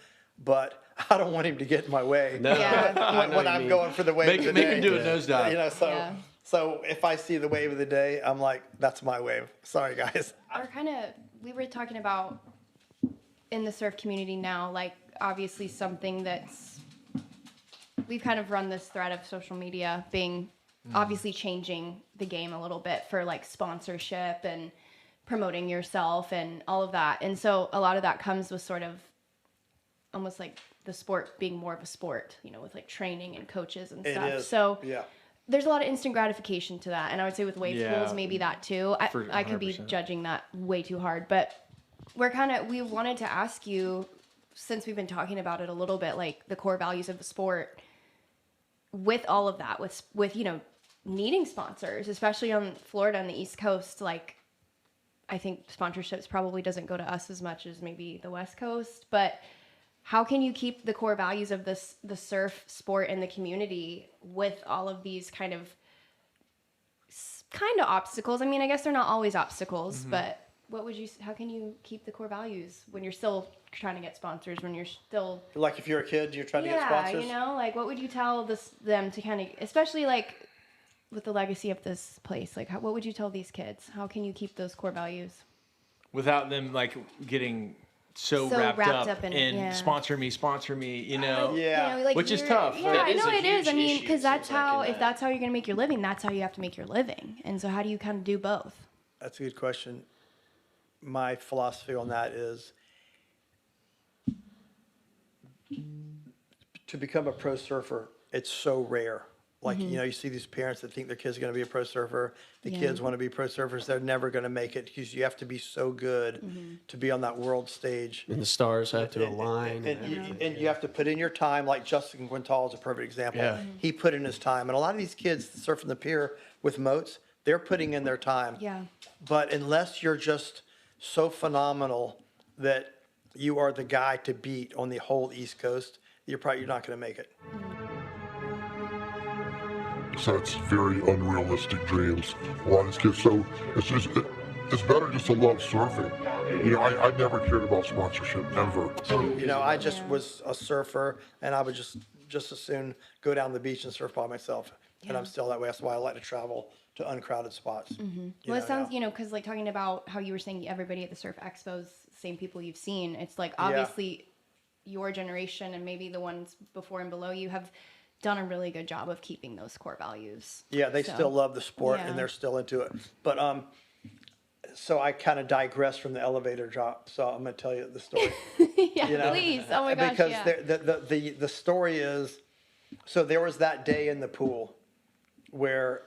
but I don't want him to get in my way. No. Yeah. when I'm going for the wave of the Make day. him do a nosedive. You know, so if I see the wave of the day, I'm like, that's my wave. Sorry, guys. We were talking about in the surf community now, like obviously something we've kind of run this thread of social media being obviously changing the game a little bit for like sponsorship and promoting yourself and all of that. And so a lot of that comes with sort of almost like the sport being more of a sport, you know, with like training and coaches and stuff. So there's a lot of instant gratification to that. And I would say with wave pools, maybe that too. I could be judging that way too hard, but we wanted to ask you, since we've been talking about it a little bit, like the core values of the sport with all of that, with, you know, needing sponsors, especially on Florida and the East Coast. Like, I think sponsorships probably doesn't go to us as much as maybe the West Coast, but how can you keep the core values of the surf sport in the community with all of these kind of obstacles? I mean, I guess they're not always obstacles, but how can you keep the core values when you're still trying to get sponsors, when you're still... Like if you're a kid, you're trying to get sponsors? Yeah, you know, like what would you tell them to kind of, especially like with the legacy of this place, like what would you tell these kids? How can you keep those core values? Without them like getting so wrapped up in in yeah. sponsor me, you know. Yeah. You know, like Which is you're- tough. Yeah, That I is know a it is. I huge mean, issue, because it that's seems like, how, in if that's how you're going to make your living, that's how you have to make your living. And so how do you kind of do both? That's a good question. My philosophy on that is to become a pro surfer, it's so rare. Like, you know, you see these parents that think their kid's going to be a pro surfer. The Yeah. kids want to be pro surfers. They're never going to make it because you have to be so good to be on that world stage. And the stars have to align. And you have to put in your time. Like Justin Quintal is a perfect example. Yeah. He put in his time. And a lot of these kids surfing the pier with moats, they're putting in their time. Yeah. But unless you're just so phenomenal that you are the guy to beat on the whole East Coast, you're not going to make it. So it's very unrealistic dreams. A lot of these kids, so it's better just to love surfing. You know, I never cared about sponsorship, ever. You know, I just was a surfer, and I would just as soon go down the beach and surf by myself. And I'm still that way. That's why I like to travel to uncrowded spots. Well, it sounds, you know, because like talking about how you were saying everybody at the surf expos, same people you've seen. It's like obviously your generation and maybe the ones before and below you have done a really good job of keeping those core values. Yeah, they So, still love the sport yeah. and they're still into it. But so I kind of digress from the elevator drop. So I'm going to tell you the story. Yeah, You know? please. Oh my gosh, Because yeah. the story is, so there was that day in the pool where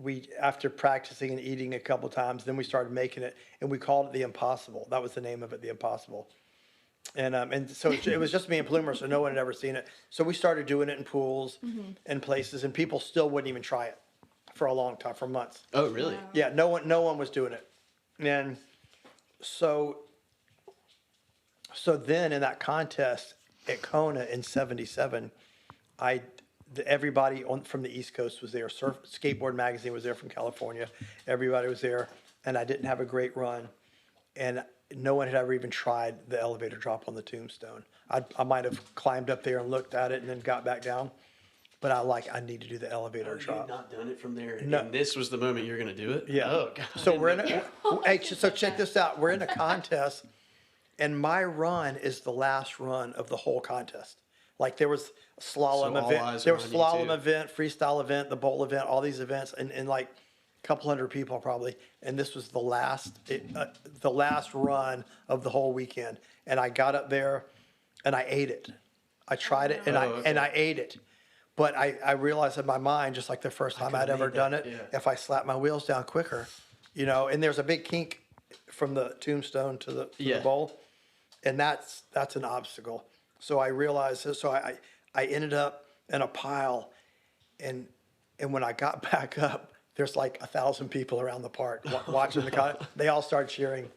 we, after practicing and eating a couple times, then we started making it, and we called it the Impossible. That was the name of it, the Impossible. And so it was just me and Plumer, so no one had ever seen it. So we started doing it in pools and places, and people still wouldn't even try it for a long time, for months. Oh, really? Yeah, no one was doing it. And so then in that contest at Kona in '77, everybody from the East Coast was there. Skateboard magazine was there from California. Everybody was there, and I didn't have a great run, and no one had ever even tried the elevator drop on the tombstone. I might have climbed up there and looked at it and then got back down, but I need to do the elevator You drop. had not done it from there. No. And this was the moment you're going to do it? Yeah. Oh, God. So we're in so check this out. We're in a contest, and my run is the last run of the whole contest. Like there was a slalom So all event, eyes there are was on you, slalom too. event, freestyle event, the bowl event, all these events, and like a couple hundred people probably. And this was the last run of the whole weekend. And I got up there, and I ate it. I tried it, and I ate it. But I realized in my mind, just like the first time I'd ever done it, if I slapped my wheels down quicker, you know, and there's a big kink from the tombstone to the bowl, and that's an obstacle. So I realized this. So I ended up in a pile, and when I got back up, there's like 1,000 people around the park watching the contest. They all start cheering,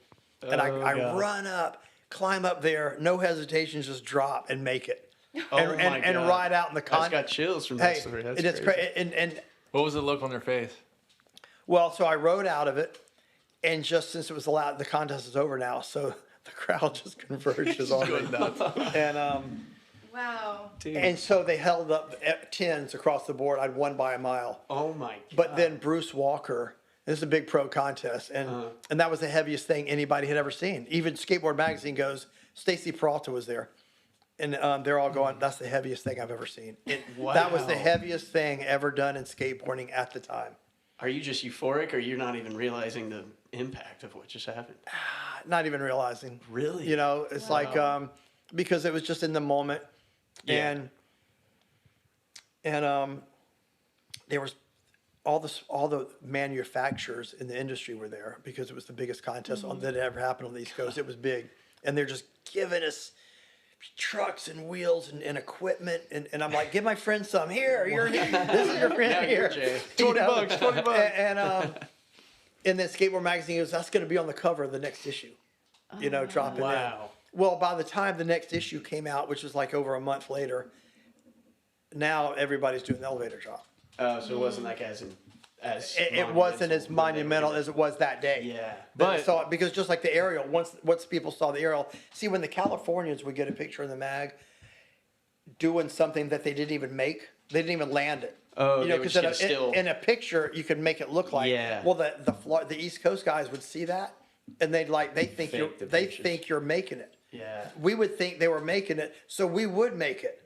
and I run up, climb up there, no hesitation, just drop and make it. And ride out in the I just contest. got chills from that story. That's it's crazy. and What was the look on their face? well, so I rode out of it, and just since it was the contest is over now, so the crowd just converges on me. And Wow. and so they held up tens across the board. I'd won by a mile. Oh, my God. But then Bruce Walker, this is a big pro contest, and that was the heaviest thing anybody had ever seen. Even Skateboard magazine goes, Stacy Peralta was there. And they're all going, that's the heaviest thing I've ever seen. That was the heaviest thing ever done in skateboarding at the time. Are you just euphoric, or you're not even realizing the impact of what just happened? Not even realizing. Really? You know, it's like, because it was just in the moment. Yeah. And there was all the manufacturers in the industry were there because it was the biggest contest that had ever happened on the East Coast. It was big. And they're just giving us trucks and wheels and equipment, and I'm like, give my friend some here. This is your friend here. Jay. 20 bucks. And then Skateboard magazine goes, that's going to be on the cover of the next issue. You know, dropping in. Wow. Well, by the time the next issue came out, which was like over a month later, now everybody's doing the elevator drop. Oh, so it wasn't like It wasn't as monumental as it was that day. Yeah. But because just like the aerial, once people saw the aerial, see when the Californians would get a picture in the mag doing something that they didn't even make, they didn't even land it. Oh, you know, they would because just get a still. in a picture you could make it look like. Yeah. Well, the East Coast guys would see that, and they think Fake the they pictures. think you're making it. Yeah. We would think they were making it, so we would make it.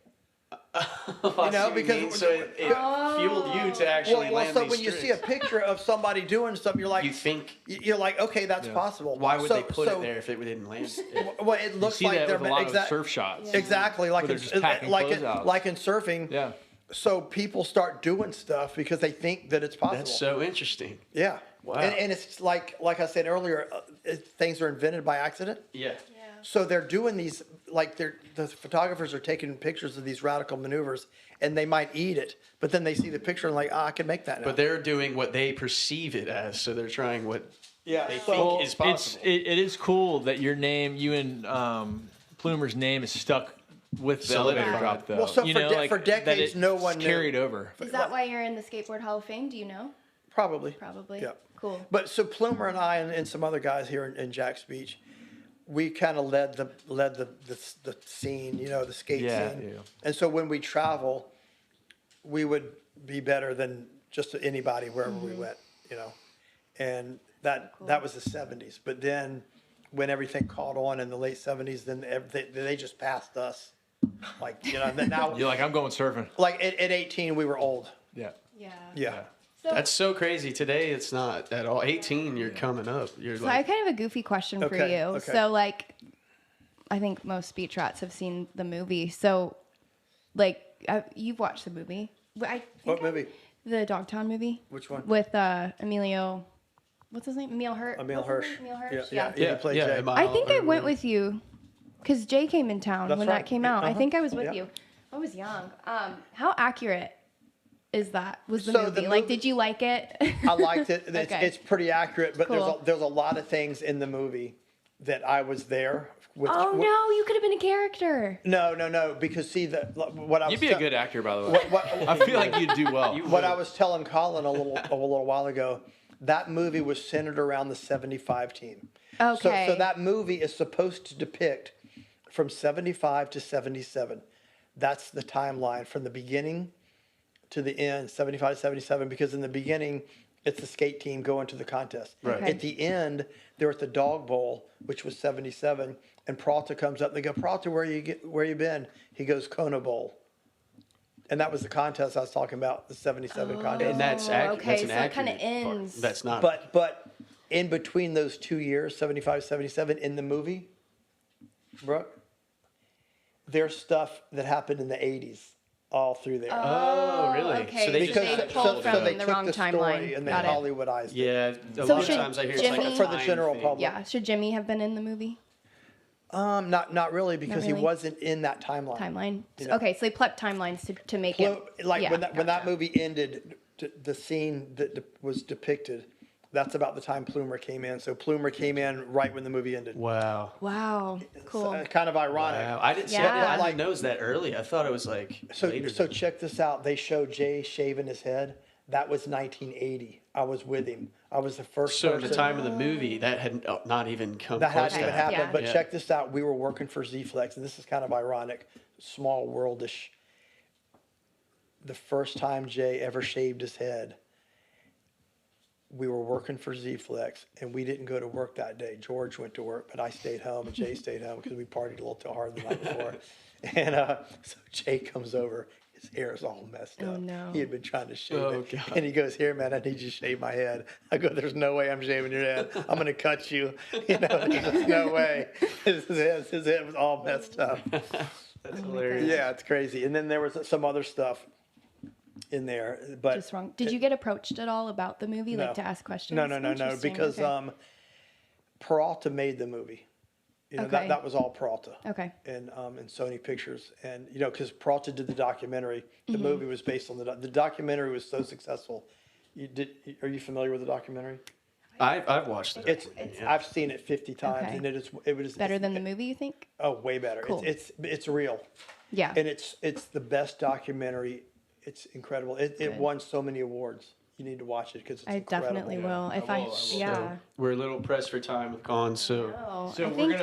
You know, because- so it fueled you to actually land So these when you see a strings. picture of somebody doing something, you're like, You think, you're like, okay, that's possible. why would So- they put so- it there if it didn't land? It? Well, it You looks see like that they're with a lot of exact- surf shots. exactly like Where in, they're just packing closeouts. like in surfing. Yeah. So people start doing stuff because they think that it's possible. That's so interesting. Yeah. Wow. And it's like I said earlier, things are invented by accident. Yeah. So they're doing these, like the photographers are taking pictures of these radical maneuvers, and they might eat it, but then they see the picture and like, I can make that now. But they're doing what they perceive it as, so they're trying what yeah, they so, think is possible. It is cool that your name, you and Plumer's name is stuck with the elevator Solidified. drop, though. Well, so you for know, de- like, for that decades, it's no one knew. carried over. Is that why you're in the Skateboard Hall of Fame? Do you know? probably. Probably. Yeah. Cool. But so Plumer and I and some other guys here in Jack's Beach, we kind of led the scene, you know, the skate Yeah, scene. yeah. And so when we travel, we would be better than just anybody wherever we went, you know. And that was the 70s. But then when everything caught on in the late 70s, then they just passed us. Like, you know, then now You're like, I'm going surfing. like at 18 we were old. Yeah. Yeah. Yeah. So, That's so crazy. Today it's not at all. 18, you're coming up. You're so I like, have kind of a goofy question for Okay, you. okay. So like, I think most beach rats have seen the movie. So, like, you've watched the movie. What movie? The Dogtown movie. Which one? With Emilio. What's his name? Emil Hirsch. Emil What's his Hirsch. name? Emil Hirsch. Yeah. He played Jay. am I think I or went whatever. with you because Jay came in town That's when right. that came out. I Uh-huh. think I was with Yeah. you. I was young. How accurate is that? Was the So movie? the Like, movie- did you like it? I liked it. Okay. It's pretty accurate, but Cool. there's a lot of things in the movie that I was there with. Oh no, you could have been a character. No, because see what I was You'd be a good actor, by the way. what, I feel like you'd do well. what I was telling Colin a little while ago, that movie was centered around the 75 team. Okay. So that movie is supposed to depict from 75 to 77. That's the timeline from the beginning to the end, 75 to 77, because in the beginning, it's the skate team going to the contest. Right. Okay. At the end, they're at the Dog Bowl, which was 77, and Peralta comes up. And they go, Peralta, where you been? He goes, Kona Bowl. And that was the contest I was talking about, the 77 contest. And that's Oh, accurate. okay, That's an so it kinda accurate part. ends. That's not. But in between those 2 years, 75, 77, in the movie, Brooke, there's stuff that happened in the 80s all through there. Oh, really? Okay, So they so just they pulled from they the took wong the timeline. story and they Got it. Hollywoodized it. yeah, a So lot of should times I hear it's Jimmy- like a For the time general thing. public. Yeah. Should Jimmy have been in the movie Not really, because really? he wasn't in that timeline. timeline? know. Okay, so they plucked timelines to make Well, it. like yeah, when that gotcha. movie ended, the scene that was depicted, that's about the time Plumer came in. So Plumer came in right when the movie ended. Wow. Wow, cool. Kind of ironic. Wow. I didn't see Yeah. I didn't know it was that early. I thought it was like later. So check this out. They showed Jay shaving his head. That was 1980. I was with him. I was the first So at person. the time of the movie, that had not even come That close hadn't to even happening. happened. But Yeah. check this out. We were working for Z-Flex, and this is kind of ironic, small worldish. The first time Jay ever shaved his head, we were working for Z-Flex, and we didn't go to work that day. George went to work, but I stayed home, and Jay stayed home because we partied a little too hard the night before. And so Jay comes over. His hair is all messed up. Oh, no. He had been trying to shave Oh, it. God. And he goes, here, man, I need you to shave my head. I go, there's no way I'm shaving your head. I'm going to cut you. You know, there's no way. His head was all messed up. That's hilarious. Yeah, it's crazy. And then there was some other stuff in there. But Just wrong. Did you get approached at all about the movie, No. like to ask questions? No, Interesting, because okay. Peralta made the movie. You know, Okay. that was all Peralta. Okay. And Sony Pictures, and you know, because Peralta did the documentary, the Mm-hmm. movie was based on the documentary was so successful. Are you familiar with the documentary? I've watched it. I've seen it 50 times, Okay. and it was Better than the movie, you think? Oh, way better. Cool. It's real, Yeah. and it's the best documentary. It's incredible. It Good. won so many awards. You need to watch it because it's I incredible. definitely will. If I I, will. yeah. We're a little pressed for time with Colin, so Oh, So I we're think,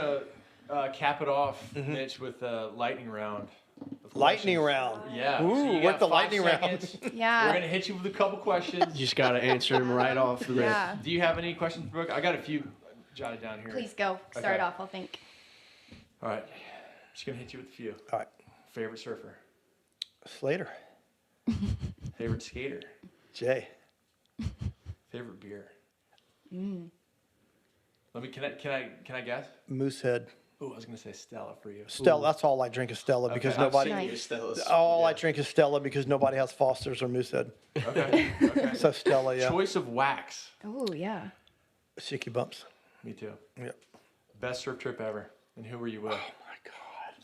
gonna cap it off, Mitch, with a lightning round. of Lightning questions. round. Yeah. Ooh, so you what got the 5 lightning round? seconds. yeah. We're gonna hit you with a couple questions. you just got to answer him right off the rip. Yeah. Do you have any questions, Brooke? I got a few jotted down here. Please go. Start Okay. off, I'll think. All right. Just going to hit you with a few. All right. Favorite surfer? Slater. Favorite skater? Jay. Favorite beer? Can I guess? Moosehead. Oh, I was gonna say Stella for you. Stella. That's all I drink is Stella because Okay. nobody. Nice. All I drink is Stella because nobody has Foster's or Moosehead. Okay. Okay. So Stella, yeah. Choice of wax. Oh, yeah. Sticky bumps. Me too. Yep. Best surf trip ever. And who were you with? Oh my God.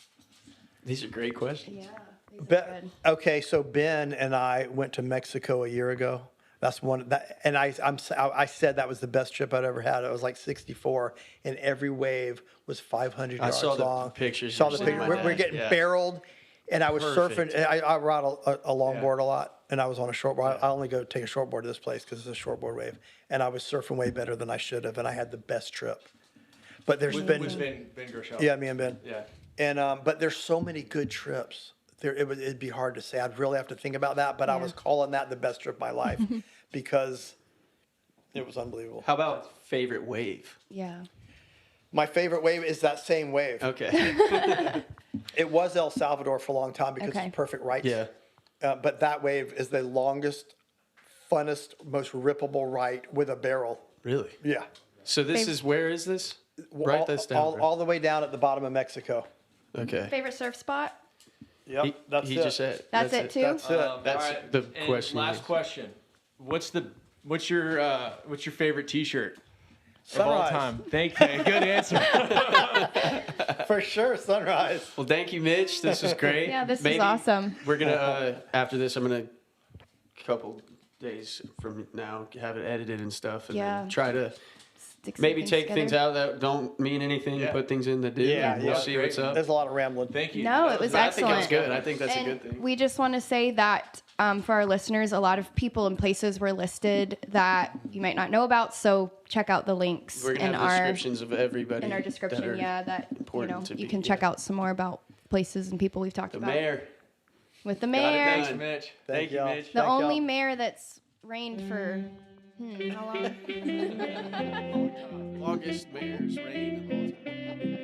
These are great questions. Yeah. Okay, so Ben and I went to Mexico a year ago. That's one that, and I said that was the best trip I'd ever had. It was like 64, and every wave was 500 yards saw the long. pictures Saw you the sent picture. my We're dad. getting Yeah. barreled, and I was Perfect. surfing. I ride a longboard a lot, and I was on a shortboard. I only go take a shortboard to this place because it's a shortboard wave, and I was surfing way better than I should have, and I had the best trip. But there's With been Ben Groeschel. yeah, me and Ben. Yeah. And but there's so many good trips. It'd be hard to say. I'd really have to think about that. But I was calling that the best trip of my life because it was unbelievable. How about favorite wave? Yeah. My favorite wave is that same wave. Okay. It was El Salvador for a long time because Okay. it's perfect rights. Yeah. But that wave is the longest, funnest, most rippable right with a barrel. Really? Yeah. So this is, where is this? Write this down. bro. All the way down at the bottom of Mexico. Okay. Favorite surf spot? Yep. That's he it. just said. That's it too? That's it. That's all right. the And question. Last question. What's your favorite T-shirt of all Sunrise. time? Thank you. Good answer. For sure, Sunrise. Well, thank you, Mitch. This was great. Yeah, this is Maybe awesome. We're gonna after this, I'm gonna couple days from now have it edited and stuff, and Yeah. then try to Stick some maybe take things together. out that don't mean anything, Yeah. put things in that do, Yeah, and we'll yeah. see what's up. There's a lot of rambling. Thank you. No, it was But I think it was excellent. good. I think that's And a good thing. we just want to say that for our listeners, a lot of people and places were listed that you might not know about. So check out the links We're gonna in have our descriptions of everybody. in our description. that are Yeah, that important to you be- can check yeah. out some more about places and people we've talked The about mayor. with the Got it mayor, done. Thanks, Mitch. Thank you, y'all. Mitch. the Thank only y'all. mayor that's reigned for how long? Longest mayor's reign of all time.